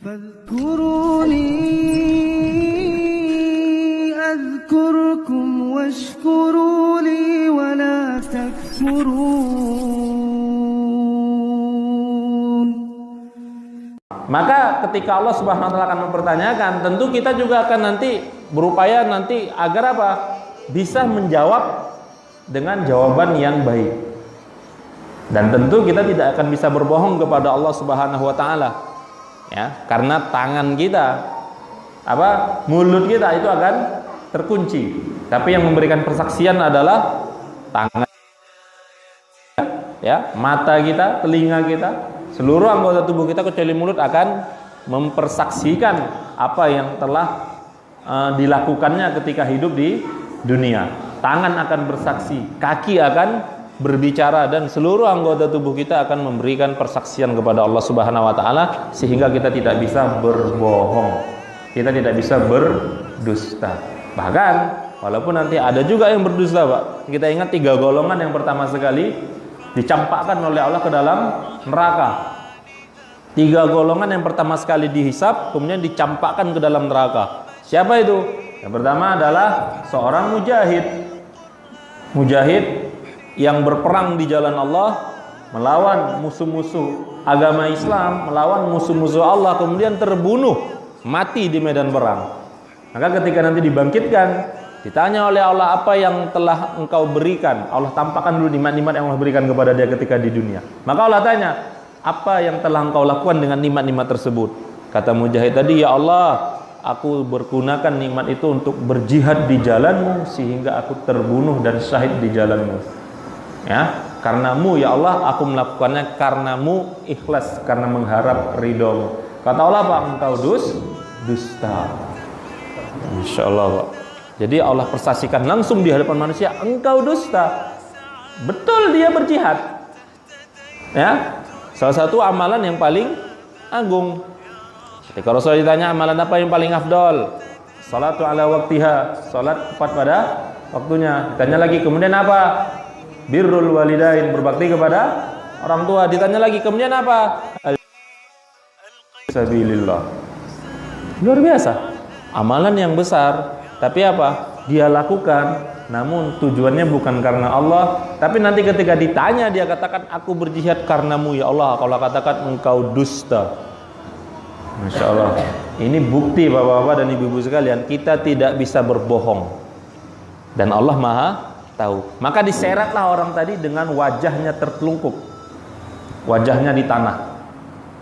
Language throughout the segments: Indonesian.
فاذكروني أذكركم واشكروا لي ولا تكفرون. Maka ketika Allah Subhanahu wa taala akan mempertanyakan, tentu kita juga akan nanti berupaya nanti agar apa? Bisa menjawab dengan jawaban yang baik. Dan tentu kita tidak akan bisa berbohong kepada Allah Subhanahu wa taala. Ya, karena tangan kita mulut kita itu akan terkunci. Tapi yang memberikan persaksian adalah tangan, ya, mata kita, telinga kita, seluruh anggota tubuh kita kecuali mulut akan mempersaksikan apa yang telah dilakukannya ketika hidup di dunia. Tangan akan bersaksi, kaki akan berbicara, dan seluruh anggota tubuh kita akan memberikan persaksian kepada Allah Subhanahu wa taala, sehingga kita tidak bisa berbohong, kita tidak bisa berdusta. Bahkan walaupun nanti ada juga yang berdusta, Pak. Kita ingat 3 golongan yang pertama sekali dicampakkan oleh Allah ke dalam neraka. 3 golongan yang pertama sekali dihisab kemudian dicampakkan ke dalam neraka. Siapa itu? Yang pertama adalah seorang mujahid yang berperang di jalan Allah, melawan musuh-musuh agama Islam, melawan musuh-musuh Allah, kemudian terbunuh, mati di medan perang. Maka ketika nanti dibangkitkan, ditanya oleh Allah, apa yang telah engkau berikan? Allah tampakkan dulu nikmat-nikmat yang Allah berikan kepada dia ketika di dunia. Maka Allah tanya, apa yang telah engkau lakukan dengan nikmat-nikmat tersebut? Kata mujahid tadi, ya Allah, aku bergunakan nikmat itu untuk berjihad di jalanmu, sehingga aku terbunuh dan syahid di jalanmu. Ya, karenamu ya Allah aku melakukannya, karenamu ikhlas, karena mengharap ridhomu. Kata Allah, Pak, engkau dusta. Insya Allah, Pak. Jadi Allah persaksikan langsung di hadapan manusia, engkau dusta. Betul dia berjihad. Ya, salah satu amalan yang paling agung. Ketika Rasul ditanya amalan apa yang paling afdol, salatu ala waktiha, salat tepat pada waktunya. Ditanya lagi, kemudian apa? Birrul walidain, berbakti kepada orang tua. Ditanya lagi, kemudian apa? Sabilillah. Luar biasa, amalan yang besar, tapi apa? Dia lakukan, namun tujuannya bukan karena Allah. Tapi nanti ketika ditanya, dia katakan, aku berjihad karenamu ya Allah. Kalau katakan engkau dusta. Masya Allah. Ini bukti bapak-bapak dan ibu-ibu sekalian, kita tidak bisa berbohong, dan Allah Maha tahu. Maka diseretlah orang tadi dengan wajahnya tertelungkup, wajahnya di tanah.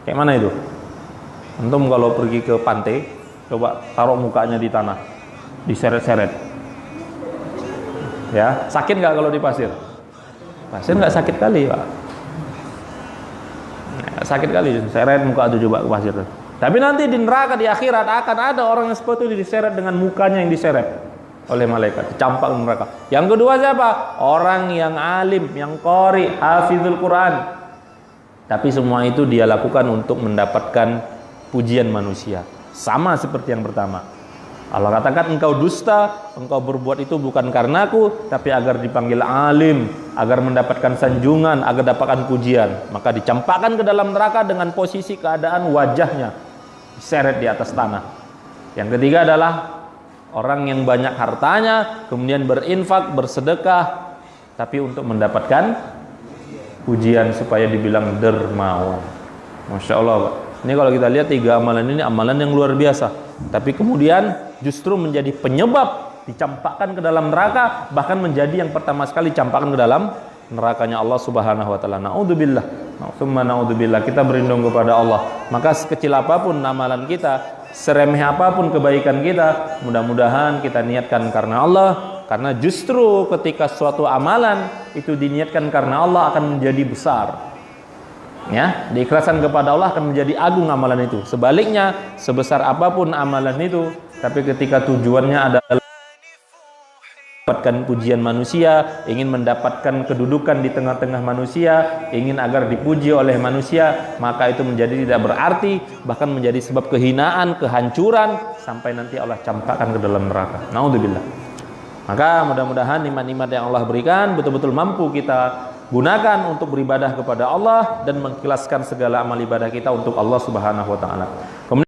Kayak mana itu? Antum kalau pergi ke pantai, coba taruh mukanya di tanah, diseret-seret. Ya, sakit nggak kalau di pasir? Pasir nggak sakit kali, Pak. Sakit kali, seret muka itu coba ke pasir. Tapi nanti di neraka, di akhirat akan ada orang yang seperti itu, diseret dengan mukanya yang diseret oleh malaikat, dicampak ke neraka. Yang kedua siapa? Orang yang alim, yang qori, hafizul Quran. Tapi semua itu dia lakukan untuk mendapatkan pujian manusia. Sama seperti yang pertama. Allah katakan engkau dusta, engkau berbuat itu bukan karena aku, tapi agar dipanggil alim, agar mendapatkan sanjungan, agar dapatkan pujian. Maka dicampakkan ke dalam neraka dengan posisi keadaan wajahnya diseret di atas tanah. Yang ketiga adalah orang yang banyak hartanya, kemudian berinfak, bersedekah, tapi untuk mendapatkan pujian supaya dibilang dermawan. Masya Allah, Pak. Ini kalau kita lihat 3 amalan ini amalan yang luar biasa, tapi kemudian justru menjadi penyebab dicampakkan ke dalam neraka, bahkan menjadi yang pertama sekali dicampakkan ke dalam nerakanya Allah Subhanahu wa taala. Naudzubillah. Naudzubillah. Kita berlindung kepada Allah. Maka sekecil apapun amalan kita, seremeh apapun kebaikan kita, mudah-mudahan kita niatkan karena Allah, karena justru ketika suatu amalan itu diniatkan karena Allah akan menjadi besar. Ya, diikhlaskan kepada Allah akan menjadi agung amalan itu. Sebaliknya, sebesar apapun amalan itu, tapi ketika tujuannya adalah mendapatkan pujian manusia, ingin mendapatkan kedudukan di tengah-tengah manusia, ingin agar dipuji oleh manusia, maka itu menjadi tidak berarti, bahkan menjadi sebab kehinaan, kehancuran, sampai nanti Allah campakkan ke dalam neraka. Naudzubillah. Maka mudah-mudahan nikmat-nikmat yang Allah berikan betul-betul mampu kita gunakan untuk beribadah kepada Allah dan mengikhlaskan segala amal ibadah kita untuk Allah Subhanahu wa taala. Kemudian